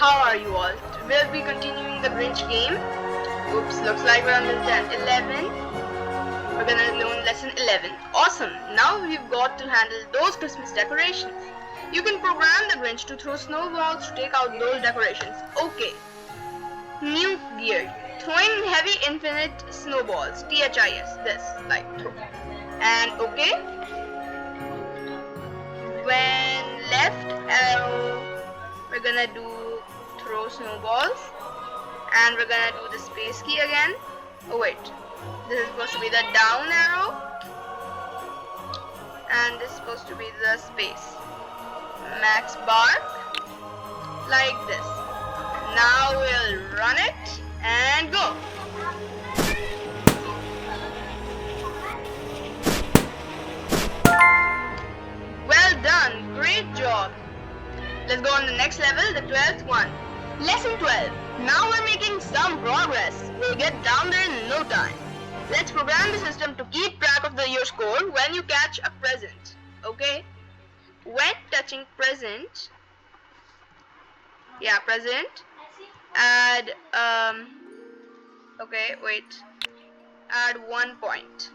how are you all? We'll be continuing the Grinch game. Oops, looks like we're on the 11. We're gonna learn lesson 11. Awesome, now we've got to handle those Christmas decorations. You can program the Grinch to throw snowballs to take out those decorations. Okay. New gear. Throwing heavy infinite snowballs. THIS. This, like throw. And okay. When left arrow, we're gonna do throw snowballs. And we're gonna do the space key again. Oh wait. This is supposed to be the down arrow. And this is supposed to be the space. Max bar. Like this. Now we'll run it and go. Well done, great job. Let's go on the next level, the 12th one. Lesson 12. Now we're making some progress. We'll get down there in no time. Let's program the system to keep track of your score when you catch a present. Okay? When touching present, add okay, wait, add 1 point.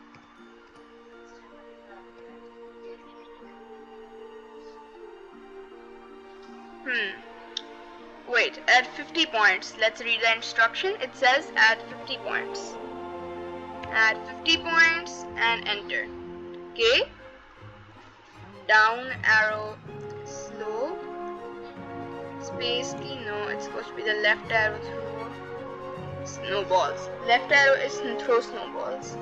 Wait, add 50 points. Let's read the instruction. It says add 50 points. Add 50 points and enter. Okay. Down arrow slow. Space key, no, it's supposed to be the left arrow throw snowballs. Left arrow is throw snowballs.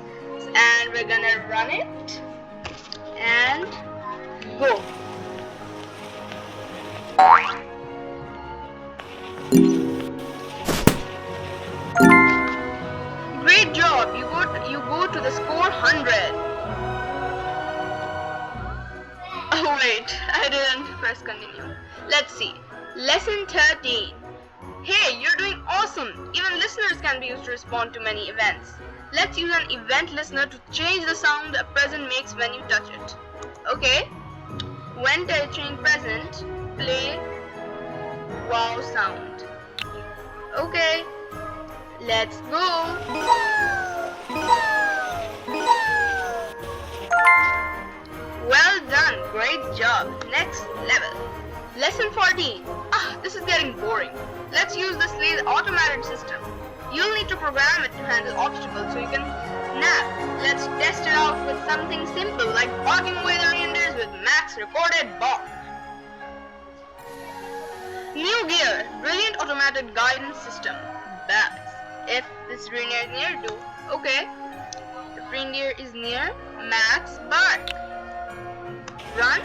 And we're gonna run it and go. Great job! You go to the score 100. Oh wait, I didn't press continue. Let's see. Lesson 13. Hey, you're doing awesome! Even listeners can be used to respond to many events. Let's use an event listener to change the sound a present makes when you touch it. Okay? When touching present, play wow sound. Okay, let's go! Well done, great job. Next level. Lesson 14. This is getting boring. Let's use the sleigh's automated system. You'll need to program it to handle obstacles so you can nap. Let's test it out with something simple like barking away the reindeers with max recorded bark. New gear. Brilliant automated guidance system. Bags. If this reindeer is near, do. Okay. The reindeer is near. Max bark. Run.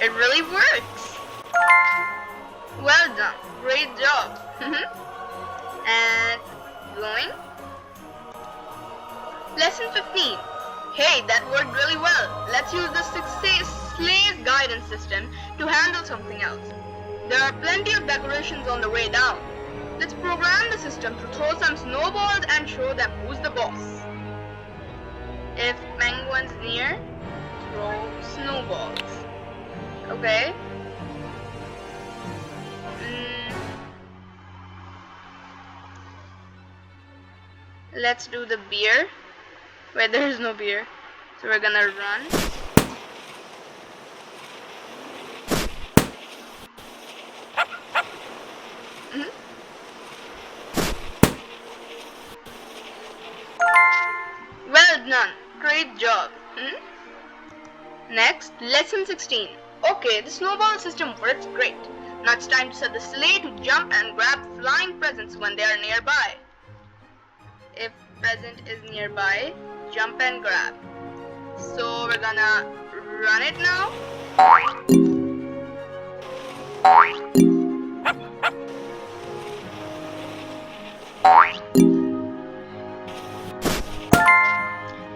It really works. Well done. Great job. And going. Lesson 15. Hey, that worked really well. Let's use the sleigh's guidance system to handle something else. There are plenty of decorations on the way down. Let's program the system to throw some snowballs and show them who's the boss. If penguin's near, throw snowballs. Okay. Let's do the beer. Wait, there is no beer. So we're gonna run. Well done. Great job. Next, lesson 16. Okay, the snowball system works great. Now it's time to set the sleigh to jump and grab flying presents when they are nearby. If present is nearby, jump and grab. So we're gonna run it now.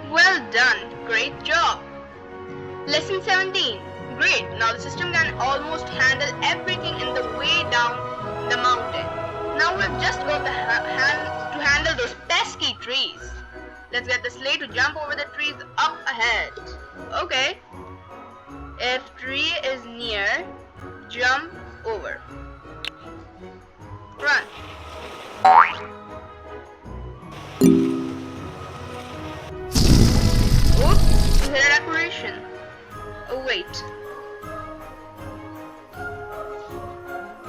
Well done, great job. Lesson 17. Great, now the system can almost handle everything in the way down the mountain. Now we've just got to handle those pesky trees. Let's get the sleigh to jump over the trees up ahead. Okay. If tree is near, jump over. Run. Oops, you hit a decoration. Oh wait.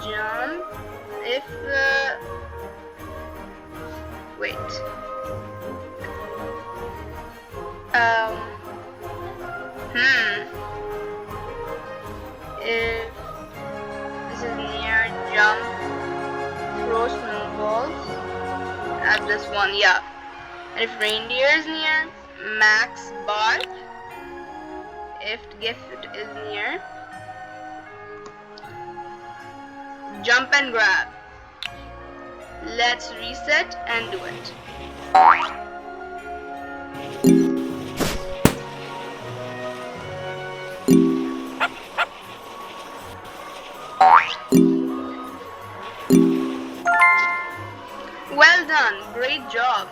Jump if wait. If this is near, jump, throw snowballs at this one, yeah. And if reindeer is near, max bark. If gift is near, jump and grab. Let's reset and do it. Well done, great job.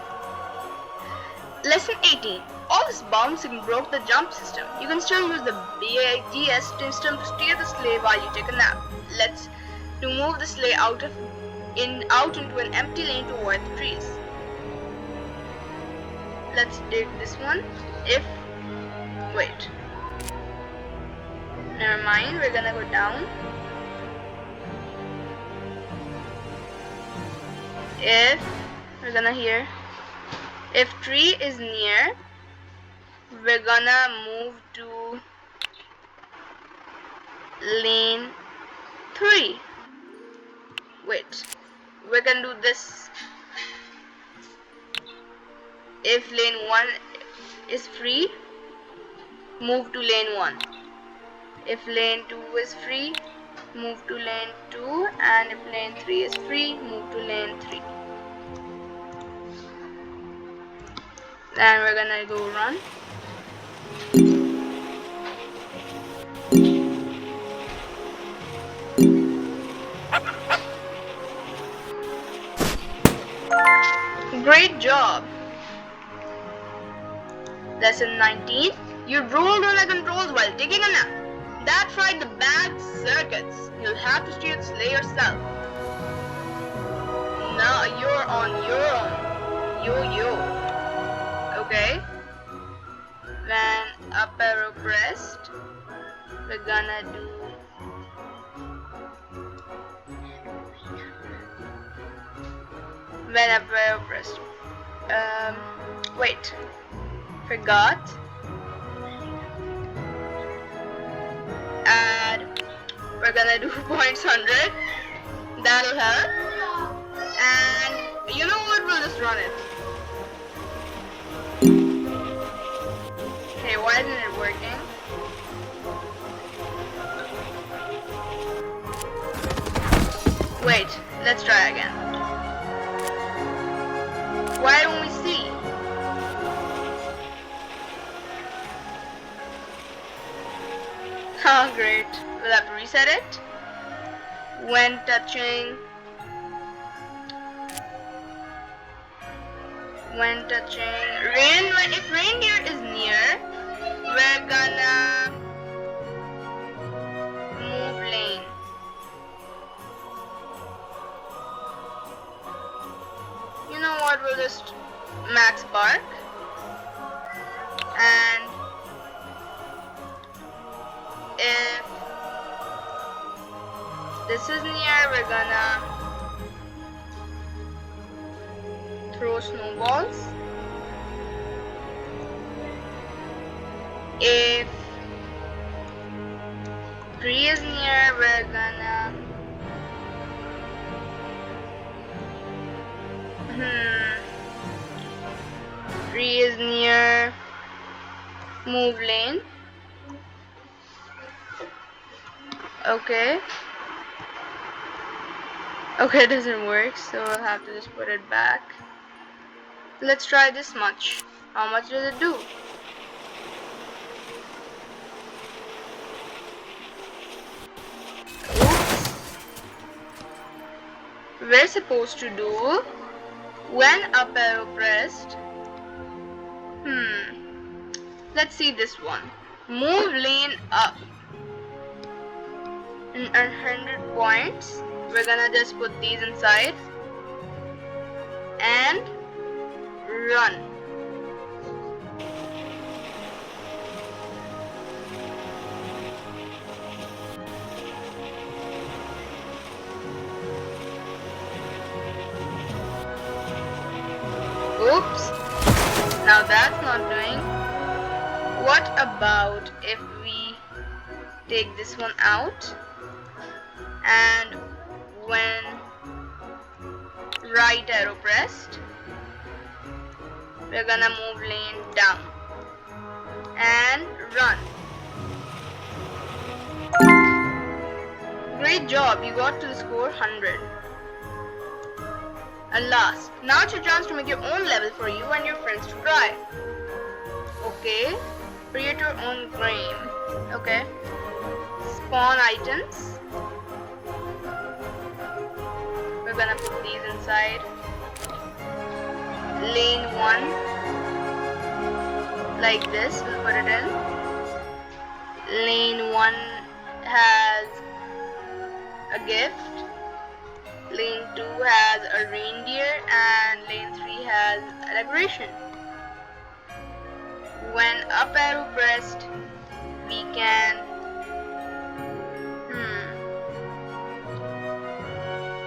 Lesson 18. All this bouncing broke the jump system. You can still use the BITS system to steer the sleigh while you take a nap. Let's move the sleigh out into an empty lane to avoid the trees. Let's take this one. Wait. Never mind, we're gonna go down. We're gonna here. If tree is near, we're gonna move to lane 3. Wait, we're gonna do this. If lane 1 is free, move to lane 1. If lane 2 is free, move to lane 2, and if lane 3 is free, move to lane 3. Then we're gonna go run. Great job! Lesson 19. You rolled on the controls while taking a nap. That's right, the bad circuits. You'll have to steer the sleigh yourself. Now you're on your own. Yo-yo. Okay. When up arrow pressed, we're gonna do when up arrow pressed. Wait. Forgot. Add. We're gonna do points 100. That'll help. And you know what? We'll just run it. Okay, why isn't it working? Wait, let's try again. Why don't we see? Oh, great. We'll have to reset it. When touching if reindeer is near, we're gonna move lane. You know what, we'll just max bark. And if this is near, we're gonna throw snowballs. If tree is near, we're gonna tree is near, move lane. Okay, it doesn't work, so we'll have to just put it back. Let's try this much. How much does it do? We're supposed to do when up arrow pressed, Let's see this one. Move lane up. And 100 points. We're gonna just put these inside. And run. Oops. Now that's not doing. What about if we take this one out and when right arrow pressed, we're gonna move lane down and run. Great job, you got to the score 100. Alas, now it's your chance to make your own level for you and your friends to try. Okay, create your own game. Okay, spawn items. We're gonna put these inside. Lane 1, like this, we'll put it in. Lane 1 has a gift. Lane 2 has a reindeer and lane 3 has a decoration. When up arrow pressed, we can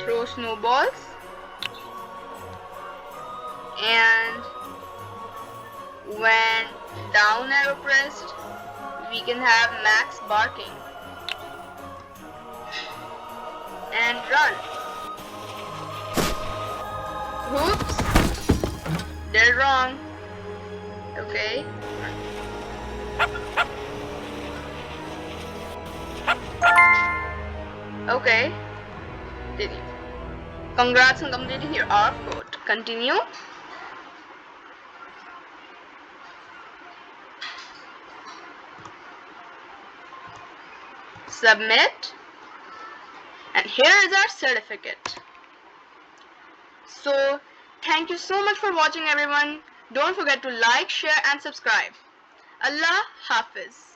throw snowballs, and when down arrow pressed, we can have max barking and run. Oops, they're wrong. Okay. Okay. Did you? Congrats on completing your ARF code. Continue. Submit. And here is our certificate. So, thank you so much for watching, everyone. Don't forget to like, share and subscribe. Allah Hafiz.